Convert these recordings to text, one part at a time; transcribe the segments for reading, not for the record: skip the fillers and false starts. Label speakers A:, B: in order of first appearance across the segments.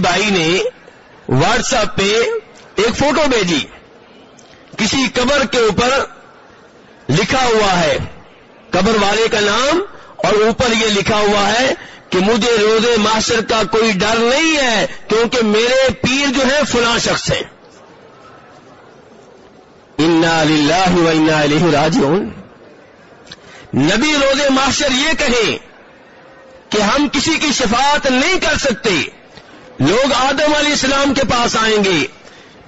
A: بھائی نے what's app پہ ایک فوٹو بھیجی, کسی قبر کے اوپر لکھا ہوا ہے قبر والے کا نام, اور اوپر یہ لکھا ہوا ہے کہ مجھے روز محشر کا کوئی ڈر نہیں ہے کیونکہ میرے پیر جو ہے فلاں شخص ہیں. انا للہ و انا الیہ راجعون. نبی روز محشر یہ کہیں کہ ہم کسی کی شفاعت نہیں کر سکتے. لوگ آدم علیہ السلام کے پاس آئیں گے,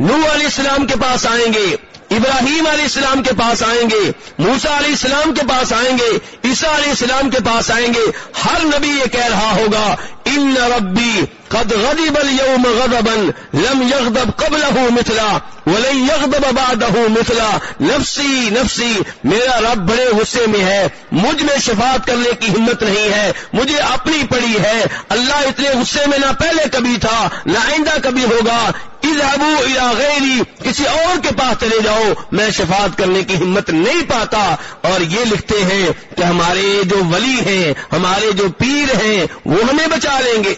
A: نوح علیہ السلام کے پاس آئیں گے, ابراہیم علیہ السلام کے پاس آئیں گے, موسیٰ علیہ السلام کے پاس آئیں گے, عیسیٰ علیہ السلام کے پاس آئیں گے. ہر نبی یہ کہہ رہا ہوگا ان ربی قد غضب اليوم غضبا لم يغضب قبله مثلا ولن يغضب بعده مثلا. نفسی نفسی, میرا رب بڑے غصے میں ہے, مجھ میں شفاعت کرنے کی ہمت نہیں ہے, مجھے اپنی پڑی ہے. اللہ اتنے غصے میں نہ پہلے کبھی تھا نہ آئندہ کبھی ہوگا. اذهبوا الى غیری, کسی اور کے پاس چلے جاؤ, میں شفاعت کرنے کی ہمت نہیں پاتا. اور یہ لکھتے ہیں کہ ہمارے جو ولی ہیں, ہمارے جو پیر ہیں, وہ ہمیں بچا لیں گے.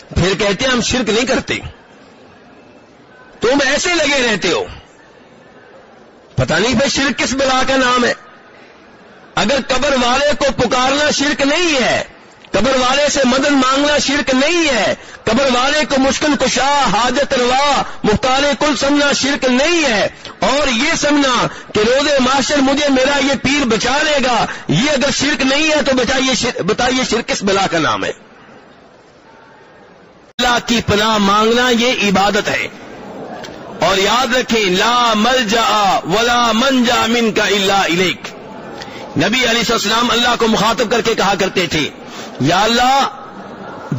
A: پھر کہتے ہیں ہم شرک نہیں کرتے, تم ایسے لگے رہتے ہو. پتہ نہیں بھائی شرک کس بلا کا نام ہے. اگر قبر والے کو پکارنا شرک نہیں ہے, قبر والے سے مدد مانگنا شرک نہیں ہے, قبر والے کو مشکل کشا, حاجت روا, مختار کل سمجھنا شرک نہیں ہے, اور یہ سمجھنا کہ روز محشر مجھے میرا یہ پیر بچا لے گا, یہ اگر شرک نہیں ہے تو بتائیے شرک کس بلا کا نام ہے. اللہ کی پناہ مانگنا یہ عبادت ہے. اور یاد رکھیں لا ملجا ولا منجا منک الا الیک. نبی علیہ السلام اللہ کو مخاطب کر کے کہا کرتے تھے یا اللہ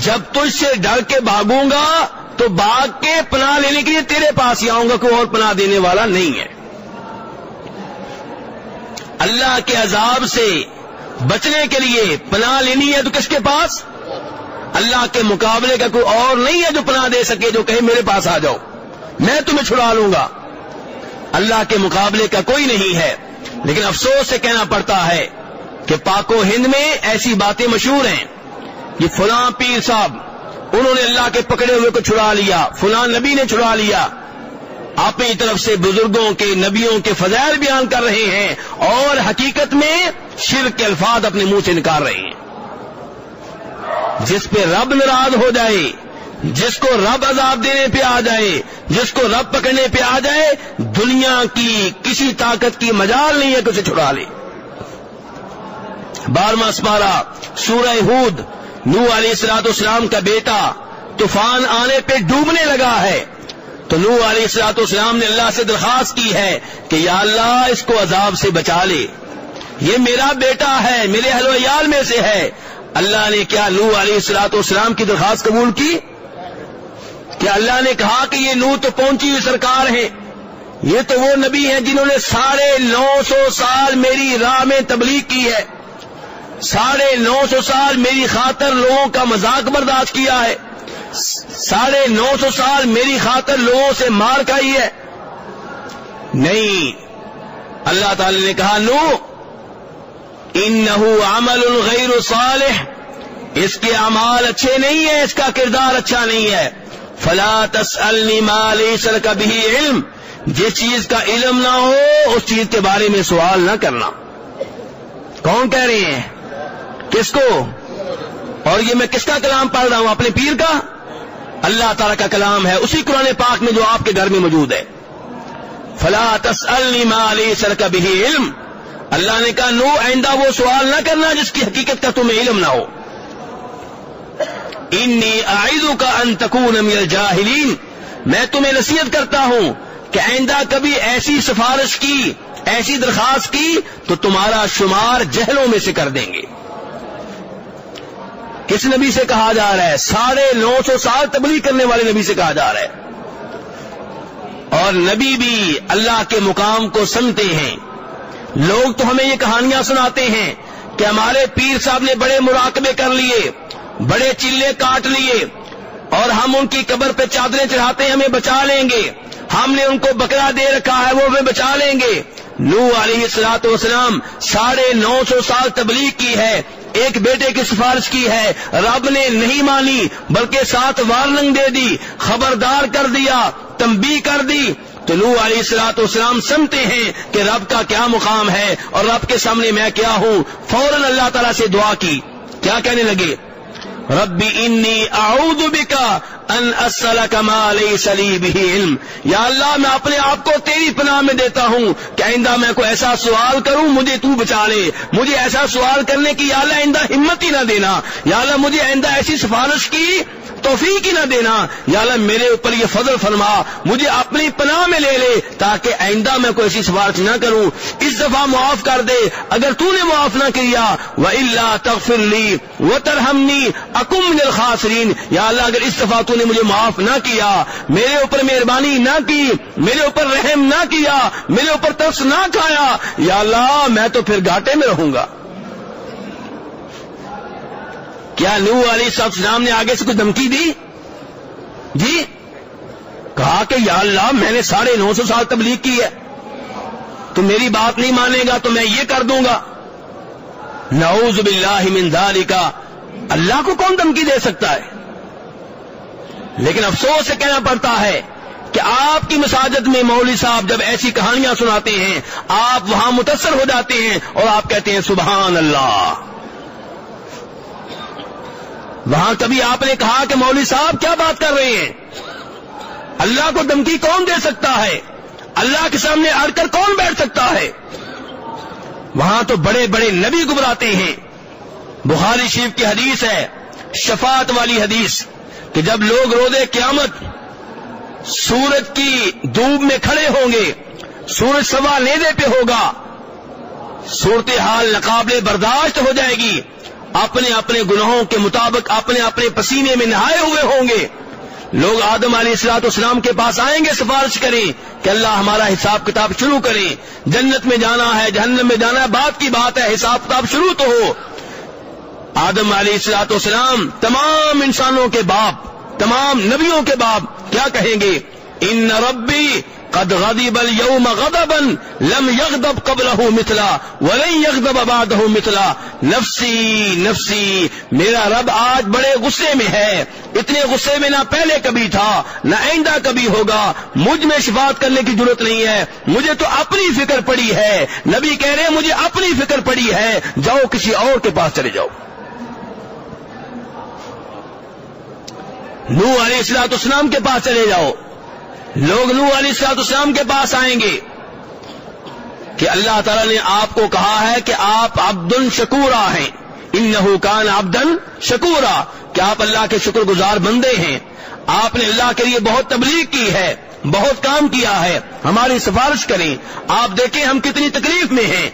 A: جب تجھ سے ڈر کے بھاگوں گا تو بھاگ کے پناہ لینے کے لیے تیرے پاس ہی آؤں گا, کوئی اور پناہ دینے والا نہیں ہے. اللہ کے عذاب سے بچنے کے لیے پناہ لینی ہے تو کس کے پاس؟ اللہ کے مقابلے کا کوئی اور نہیں ہے جو پناہ دے سکے, جو کہے میرے پاس آ جاؤ میں تمہیں چھڑا لوں گا. اللہ کے مقابلے کا کوئی نہیں ہے. لیکن افسوس سے کہنا پڑتا ہے کہ پاک و ہند میں ایسی باتیں مشہور ہیں, یہ فلاں پیر صاحب انہوں نے اللہ کے پکڑے ہوئے کو چھڑا لیا, فلاں نبی نے چھڑا لیا. اپنی طرف سے بزرگوں کے نبیوں کے فضائل بیان کر رہے ہیں اور حقیقت میں شرک کے الفاظ اپنے منہ سے نکال رہے ہیں. جس پہ رب ناراض ہو جائے, جس کو رب عذاب دینے پہ آ جائے, جس کو رب پکڑنے پہ آ جائے, دنیا کی کسی طاقت کی مجال نہیں ہے کہ اسے چھڑا لے. 12واں سپارہ سورہ ہود. نوح علیہ السلام کا بیٹا طوفان آنے پہ ڈوبنے لگا ہے تو نوح علیہ السلام نے اللہ سے درخواست کی ہے کہ یا اللہ اس کو عذاب سے بچا لے, یہ میرا بیٹا ہے, میرے اہل و عیال میں سے ہے. اللہ نے کیا نوح علیہ السلام کی درخواست قبول کی؟ کہ اللہ نے کہا کہ یہ نوح تو پہنچی ہوئی سرکار ہے, یہ تو وہ نبی ہیں جنہوں نے 950 سال میری راہ میں تبلیغ کی ہے, 950 سال میری خاطر لوگوں کا مذاق برداشت کیا ہے, 950 سال میری خاطر لوگوں سے مار کھائی ہے. نہیں, اللہ تعالی نے کہا نوح انہو عمل غیر صالح, اس کے اعمال اچھے نہیں ہیں, اس کا کردار اچھا نہیں ہے. فلا تسألنی ما لیس لک بہ علم, جس چیز کا علم نہ ہو اس چیز کے بارے میں سوال نہ کرنا. کون کہہ رہے ہیں, کس کو؟ اور یہ میں کس کا کلام پڑھ رہا ہوں؟ اپنے پیر کا؟ اللہ تعالیٰ کا کلام ہے, اسی قرآن پاک میں جو آپ کے گھر میں موجود ہے. فلا تسألنی ما لیس لک بہ علم. اللہ نے کہا نو آئندہ وہ سوال نہ کرنا جس کی حقیقت کا تمہیں علم نہ ہو. انی اعظک ان تکون من الجاہلین, میں تمہیں نصیحت کرتا ہوں کہ آئندہ کبھی ایسی سفارش کی, ایسی درخواست کی تو تمہارا شمار جہلوں میں سے کر دیں گے. کس نبی سے کہا جا رہا ہے؟ 950 سال تبلیغ کرنے والے نبی سے کہا جا رہا ہے. اور نبی بھی اللہ کے مقام کو سنتے ہیں. لوگ تو ہمیں یہ کہانیاں سناتے ہیں کہ ہمارے پیر صاحب نے بڑے مراقبے کر لیے, بڑے چلے کاٹ لیے, اور ہم ان کی قبر پہ چادریں چڑھاتے ہیں, ہمیں بچا لیں گے. ہم نے ان کو بکرا دے رکھا ہے, وہ ہمیں بچا لیں گے. نوح علیہ السلام 950 سال تبلیغ کی ہے, ایک بیٹے کی سفارش کی ہے، رب نے نہیں مانی بلکہ ساتھ وارننگ دے دی، خبردار کر دیا، تنبیہ کر دی، تو نوح علیہ الصلوۃ والسلام سمجھتے ہیں کہ رب کا کیا مقام ہے اور رب کے سامنے میں کیا ہوں۔ فوراً اللہ تعالیٰ سے دعا کی، کیا کہنے لگے؟ ربی انی اعوذ بک ان اسألک ما لیس لی بہ علم، یا اللہ میں اپنے آپ کو تیری پناہ میں دیتا ہوں کہ آئندہ میں کوئی ایسا سوال کروں مجھے تو بچا لے، مجھے ایسا سوال کرنے کی یا اللہ آئندہ ہمت ہی نہ دینا، یا اللہ مجھے آئندہ ایسی سفارش کی توفیق ہی نہ دینا، یا اللہ میرے اوپر یہ فضل فرما، مجھے اپنی پناہ میں لے لے تاکہ آئندہ میں کوئی ایسی سفارش نہ کروں، اس دفعہ معاف کر دے، اگر تو نے معاف نہ کیا وَإِلَّا تَغْفِرْ لِي وَتَرْحَمْنِي أَكُن مِّنَ الْخَاسِرِينَ، یا اللہ اگر اس دفعہ تو نے مجھے معاف نہ کیا، میرے اوپر مہربانی نہ کی، میرے اوپر رحم نہ کیا، میرے اوپر ترس نہ کھایا، یا اللہ میں تو پھر گھاٹے میں رہوں گا۔ کیا نوح علیہ السلام نے آگے سے کوئی دھمکی دی؟ جی، کہا کہ یا اللہ میں نے 950 سال تبلیغ کی ہے، تو میری بات نہیں مانے گا تو میں یہ کر دوں گا۔ نعوذ باللہ من ذالک، اللہ کو کون دھمکی دے سکتا ہے؟ لیکن افسوس سے کہنا پڑتا ہے کہ آپ کی مساجد میں مولوی صاحب جب ایسی کہانیاں سناتے ہیں آپ وہاں متاثر ہو جاتے ہیں اور آپ کہتے ہیں سبحان اللہ۔ وہاں کبھی آپ نے کہا کہ مولوی صاحب کیا بات کر رہے ہیں؟ اللہ کو دھمکی کون دے سکتا ہے؟ اللہ کے سامنے اڑ کر کون بیٹھ سکتا ہے؟ وہاں تو بڑے بڑے نبی گھبراتے ہیں۔ بخاری شریف کی حدیث ہے، شفاعت والی حدیث، کہ جب لوگ روز قیامت سورج کی دھوپ میں کھڑے ہوں گے، سورج سوا لیدے پہ ہوگا، صورتحال ناقابل برداشت ہو جائے گی، اپنے اپنے گناہوں کے مطابق اپنے اپنے پسینے میں نہائے ہوئے ہوں گے، لوگ آدم علیہ الصلوۃ والسلام کے پاس آئیں گے، سفارش کریں کہ اللہ ہمارا حساب کتاب شروع کریں، جنت میں جانا ہے جہنم میں جانا ہے، بات کی بات ہے، حساب کتاب شروع تو ہو۔ آدم علیہ الصلوۃ والسلام تمام انسانوں کے باپ، تمام نبیوں کے باپ کیا کہیں گے؟ ان ربی قد غضب اليوم غضبا لم يغضب قبله مثلا ولن يغضب بعده مثلا، نفسی نفسی، میرا رب آج بڑے غصے میں ہے، اتنے غصے میں نہ پہلے کبھی تھا نہ آئندہ کبھی ہوگا، مجھ میں شفاعت کرنے کی ضرورت نہیں ہے، مجھے تو اپنی فکر پڑی ہے۔ نبی کہہ رہے ہیں مجھے اپنی فکر پڑی ہے، جاؤ کسی اور کے پاس چلے جاؤ۔ نوح علیہ السلام کے پاس چلے جاؤ، لوگ نوح علیہ السلام کے پاس آئیں گے کہ اللہ تعالیٰ نے آپ کو کہا ہے کہ آپ عبد شکورا ہیں، انہ کان عبدا شکورا، کہ آپ اللہ کے شکر گزار بندے ہیں، آپ نے اللہ کے لیے بہت تبلیغ کی ہے، بہت کام کیا ہے، ہماری سفارش کریں، آپ دیکھیں ہم کتنی تکلیف میں ہیں۔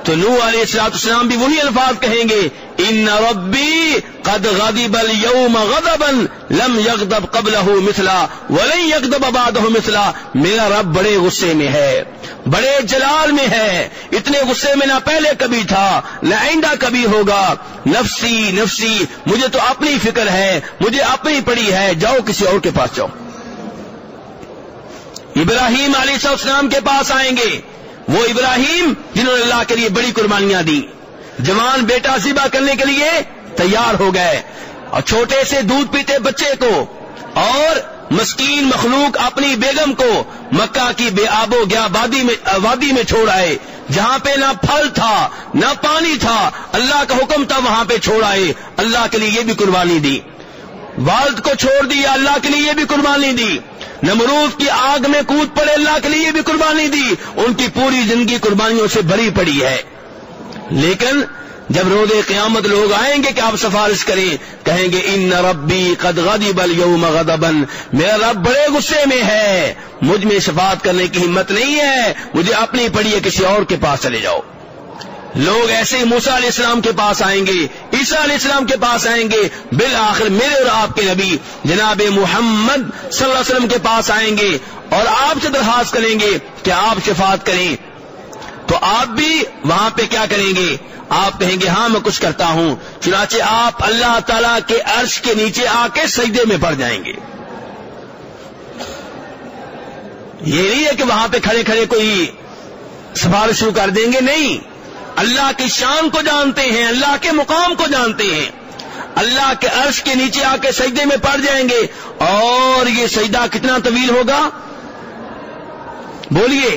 A: تو نوح علیہ السلام بھی وہی الفاظ کہیں گے، ان ربی قد غضب اليوم غضبا لم يغضب قبله مثلا ولن يغضب بعده مثلا، میرا رب بڑے غصے میں ہے، بڑے جلال میں ہے، اتنے غصے میں نہ پہلے کبھی تھا نہ آئندہ کبھی ہوگا، نفسی نفسی، مجھے تو اپنی فکر ہے، مجھے اپنی پڑی ہے، جاؤ کسی اور کے پاس جاؤ۔ ابراہیم علیہ السلام کے پاس آئیں گے، وہ ابراہیم جنہوں نے اللہ کے لیے بڑی قربانیاں دی، جوان بیٹا ذبح کرنے کے لیے تیار ہو گئے، اور چھوٹے سے دودھ پیتے بچے کو اور مسکین مخلوق اپنی بیگم کو مکہ کی بے آب و گیا وادی میں چھوڑ آئے، جہاں پہ نہ پھل تھا نہ پانی تھا، اللہ کا حکم تھا وہاں پہ چھوڑ آئے، اللہ کے لیے یہ بھی قربانی دی۔ والد کو چھوڑ دیا، اللہ کے لیے یہ بھی قربانی دی۔ نمرود کی آگ میں کود پڑے، اللہ کے لیے بھی قربانی دی۔ ان کی پوری زندگی قربانیوں سے بھری پڑی ہے، لیکن جب روز قیامت لوگ آئیں گے کہ آپ سفارش کریں، کہیں گے ان ربی قد غضب اليوم غضبا، میرا رب بڑے غصے میں ہے، مجھ میں شفاعت کرنے کی ہمت نہیں ہے، مجھے اپنی پڑی ہے، کسی اور کے پاس چلے جاؤ۔ لوگ ایسے ہی موسیٰ علیہ السلام کے پاس آئیں گے، عیسیٰ علیہ السلام کے پاس آئیں گے، بالآخر میرے اور آپ کے نبی جناب محمد صلی اللہ علیہ وسلم کے پاس آئیں گے اور آپ سے درخواست کریں گے کہ آپ شفاعت کریں، تو آپ بھی وہاں پہ کیا کریں گے؟ آپ کہیں گے ہاں میں کچھ کرتا ہوں، چنانچہ آپ اللہ تعالیٰ کے عرش کے نیچے آ کے سجدے میں پڑ جائیں گے۔ یہ نہیں ہے کہ وہاں پہ کھڑے کھڑے کوئی سفارش شروع کر دیں گے، نہیں، اللہ کی شان کو جانتے ہیں، اللہ کے مقام کو جانتے ہیں، اللہ کے عرش کے نیچے آ کے سجدے میں پڑ جائیں گے، اور یہ سجدہ کتنا طویل ہوگا؟ بولیے،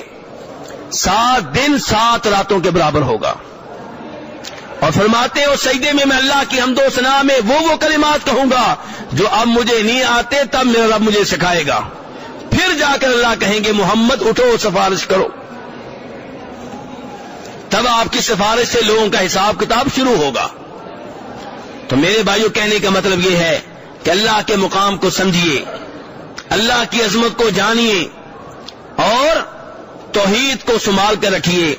A: 7 دن 7 راتوں کے برابر ہوگا۔ اور فرماتے ہیں اس سجدے میں میں اللہ کی حمد و ثنا میں وہ کلمات کہوں گا جو اب مجھے نہیں آتے، تب میرا رب مجھے سکھائے گا۔ پھر جا کر اللہ کہیں گے محمد اٹھو سفارش کرو، تب آپ کی سفارش سے لوگوں کا حساب کتاب شروع ہوگا۔ تو میرے بھائیوں، کہنے کا مطلب یہ ہے کہ اللہ کے مقام کو سمجھیے، اللہ کی عظمت کو جانیے، اور توحید کو سنبھال کر رکھیے۔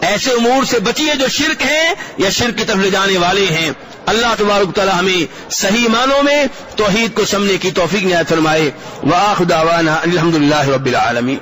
A: ایسے امور سے بچیے جو شرک ہیں یا شرک کی طرف لے جانے والے ہیں۔ اللہ تبارک تعالی ہمیں صحیح معنوں میں توحید کو سمجھنے کی توفیق عنایت فرمائے۔ وآخر دعوانا الحمدللہ رب العالمین۔